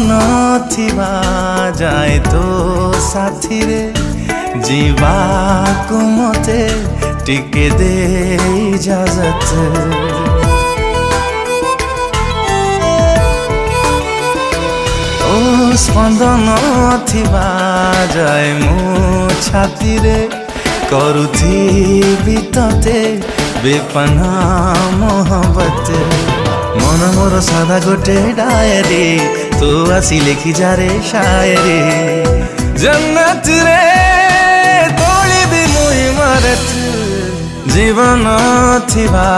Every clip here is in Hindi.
नथिबा जाए तो साथी रे जीवा को मते टिके दे इजाजत। ओ स्पंदन थिबा जाए मो छाती रे करुथी तते बेपना मोहब्बत। मन मोर सादा गोटे डायरी तू आसी लिखि जा रे शायरी। जन्नत रे तोली भी मुई मरत जीवन थिबा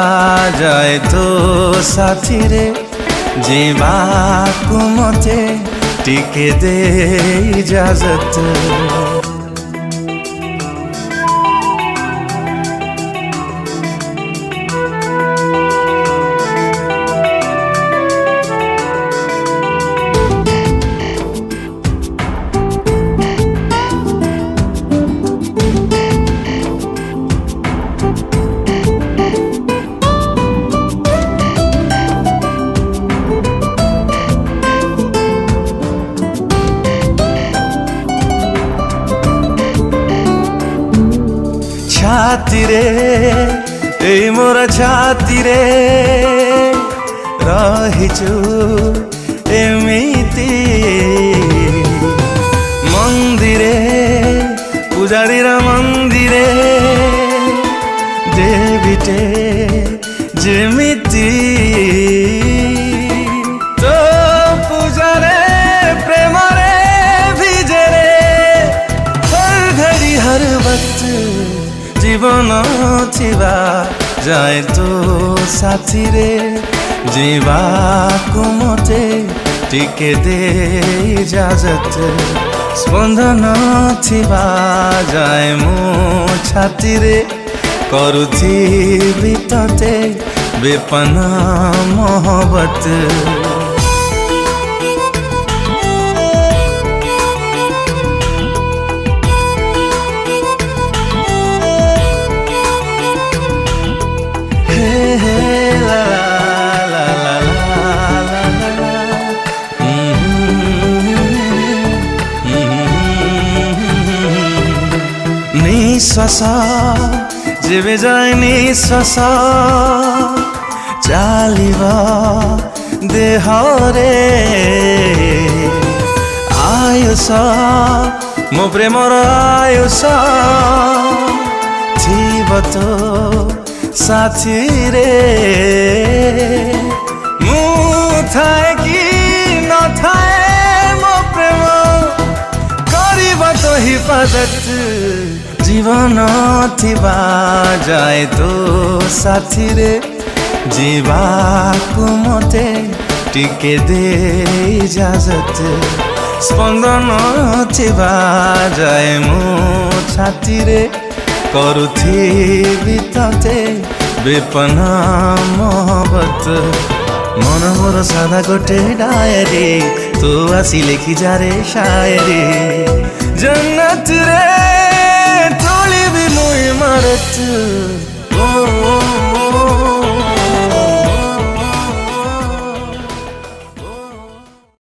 जाए तो साथी रे जीवा को मते टिके दे इजाजत। छाती रे ए मोर छाती रे रहिछु एमिति मंदिरे पूजारी रा मंदिरे देवीटे जेमिति तो पूजारे प्रेम रे भिजे रे हर घड़ी हर वक्त जीवन थिबा जाए तो साथी रे जीवा को मते टिके दे इजाजत। स्पंदन थिबा जाए मो छाती रे करुथी तते बेपना मोहब्बत। निश्वास जेबे जाए निश्वास चालिबा देह रे आयुष मो प्रेमर आयुष थिब तो साथी रे मु थाए कि न थाए मो प्रेम करिबा तो हिफाजत। जीवन थिबा जाए तो साथी रे जीवा को मते टिके दे इजाजत। स्पंदन थिबा जाए मो छाती रे करुथी तते बेपना मोहब्बत। मन मोर सादा गोटे डायरी तू आसी लिखि जा रे शायरी। जन्नत रे तोली भी मुई मरत